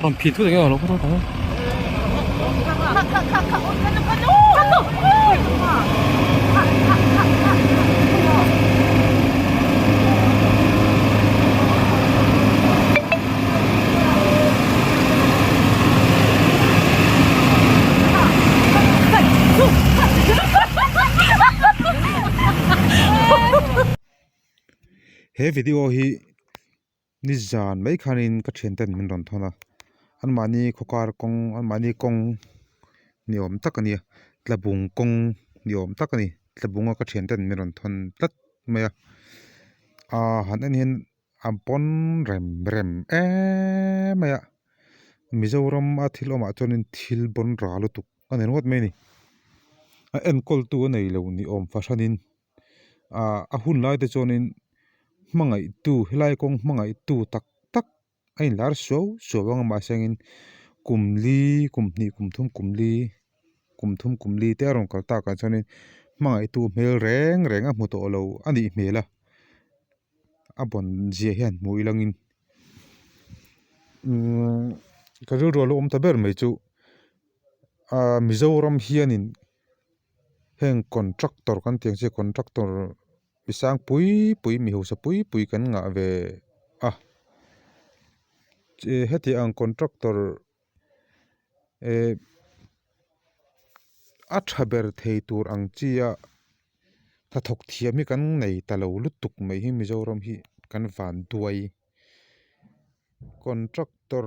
그럼 비투 되게 얼어 보다. he video hi nizan mai khanin ka thenten min ron thona an mani khokar kong an mani kong niom takani tlabung kong niom takani tlabunga ka thenten min ron thon tlat maya a han an hin ampon rem rem maya mizoram a thiloma chonin thil bon ralu tuk anen wat mai ni a en kol tu nei lo ni om fashanin a hun lai te chonin mangai tu hilai kong mangai tu tak tak ai lar so wang ma sengin kumli kumni kumthum kumli te rong kal ta ka chonin mangai tu mel reng reng a mu to lo ani mela abon je hian mui langin ka ru ro lo om ta ber mai chu mizoram hianin heng contractor kan tiang che contractor bisang pui mi ho sa pui kan nga ve heti ang contractor a thaber thei tur ang chia tha thok thiami kan nei talo lutuk mai hi mizoram hi kan van duai contractor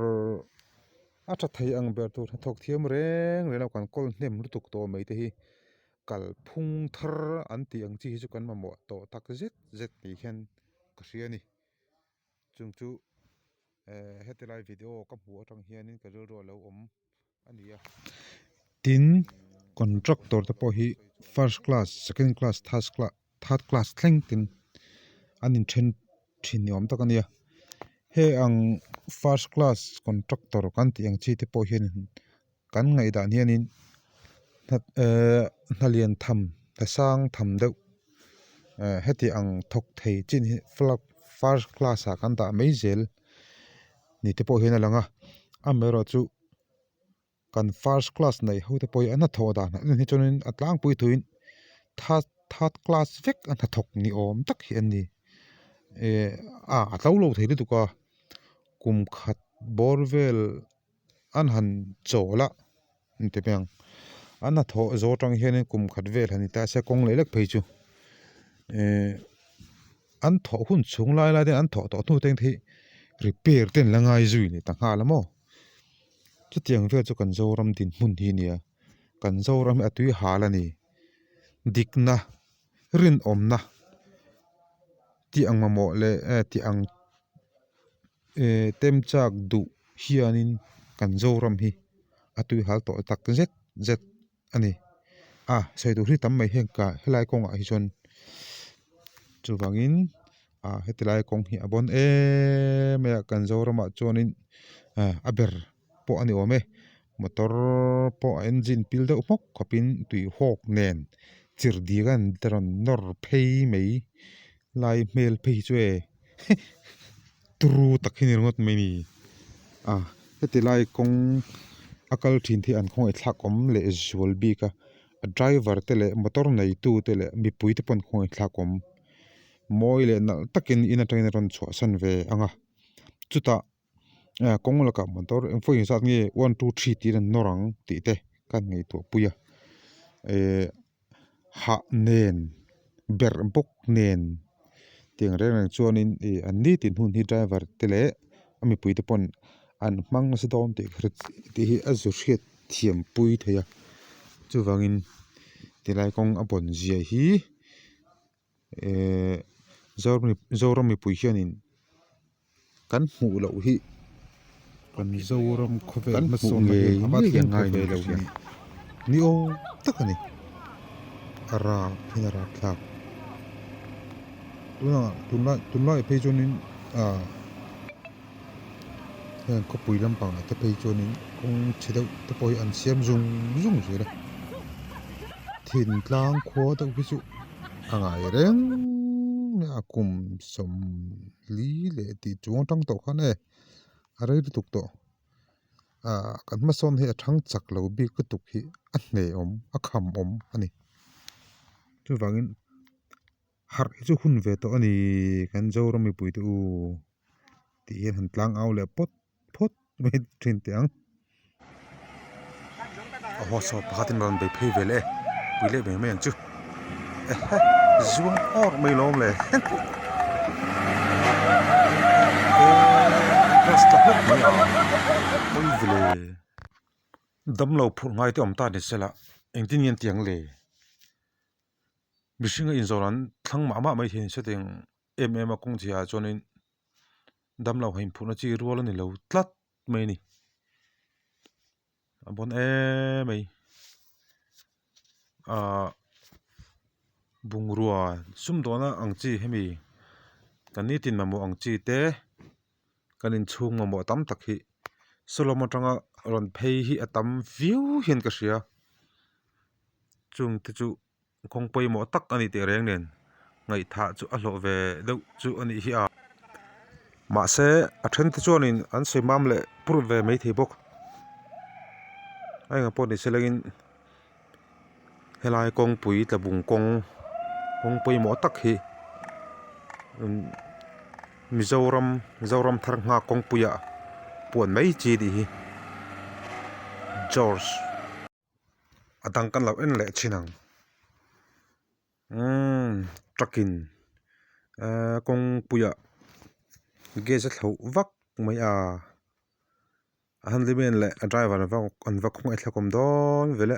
a tha thei ang ber tur tha thok thiam reng le lo kan kol hnem lutuk to mai te hi kal phung thar an ti ang chi chu kan ma mo to tak zet ti khen ka hria ni chung chu heti lai video ka pu atang hianin ka ro lo om ania tin contractor te po hi first class second class third class thleng tin anin then thin ni om tak ania he ang first class contractor kan ti ang chi te po hian kan ngai dan hianin nalian tham ta sang tham deuh heti ang thok thei chin hi first class a kan ta mai zel ni te po hian alanga amero chu kan first class nei ho te poi ana tho da na ni chonin atlang pui thuin third class vek an thok ni om tak hi ani atlo lo thei tu ka kum khat borvel an han chola inte peng ana tho zo tang hian kum khat vel hani ta se kong lelek phei chu an tho hun chung lai den an tho to tu teng thi repair ten langai zui ni ta nga lamo chu tiang ve chu kan zoram din mun hi nia kan zoram atui halani dikna rin omna ti ang mamo le ti ang tem chak du hianin kan zoram hi atui hal to tak zet ani sei tu hri tam mai heng ka helai kong a hi chon chu wangin hetilai kong hi abon me kan zoram a chonin aber po ani ome motor po engine pil de mok khopin tui hok nen chir digan teron nor phei mei lai mel phei chue tru takhin ngot mai ni hetilai kong akal thin thi an khong e thlak om le zual bi ka driver tele motor nei tu tele mi pui te pon khong e thlak om moi le na takin ina train ron chwa san ve anga chuta kong la ka motor foi sa nge 1 2 3 ti ran norang ti te kan ngei to puya ha nen ber bok nen tiang reng chuanin an ni tin hun hi driver tele ami pui te pon an mang se dom te khret ti hi azu hriat thiam pui theya chu wangin tilai kong apon zia hi zoram mi pui hianin kan hmu lo hi kan zoram khove ma so nge abat ngai nei lo hian ni o takani ara phinara thak tunla e pei chonin ko pui lam pang te pei chonin kong chidau te poi an siam zung zui la thin tlang kho ta bisu angai reng akum som li le ti chuang tang to khan are ri tuk to kan ma son hi a thang chak lo bi ka tuk hi a hne om a kham om ani chu wangin har chu hun ve to ani kan zo ram mi pui tu ti hian han tlang au le pot phot me thin tiang a ho so pakhatin ron be phei vele puile be me ang chu zuang or mai lom le rasta hot mai oi vele dam lo phur ngai te om ta ni sela engtin yen tiang le bishinga in zoran thlang ma ma mai hin setting a kong chia chonin dam lo hain phuna chi rual ani lo tlat mai ni abon mai bungrua sum dona angchi hemi kani tin mamu angchi te kanin chung mamu tam tak hi solomon tanga ron phei hi atam view hian ka ria chung te chu kong poi mo tak ani te reng nen ngai tha chu a hlo ve deuh chu ani hi a ma se a then te chuanin an soimam le pur ve mai thei bok ai nga pawh ni selengin helai kong pui tlabung kong pui mo tak hi mizoram thar nga kong puya puan mai chi di hi George adang kan lo en le chinang trakin kong puya ge za thlo vak mai a han limen le driver an va khong ai thlakom don vele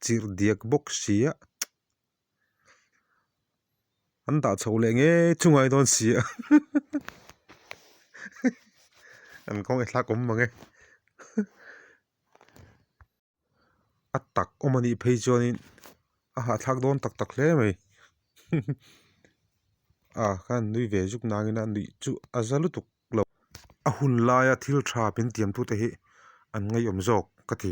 chir diak box sia an da chho le nge chungai don sia an khong ai thlakom mange atak omani phei chuanin a ha thak don tak tak hle mai khan nui ve juk nangina nui chu azalu tuk lo a hun laia thil tha pin tiam tu te hi an ngai om jok ka thi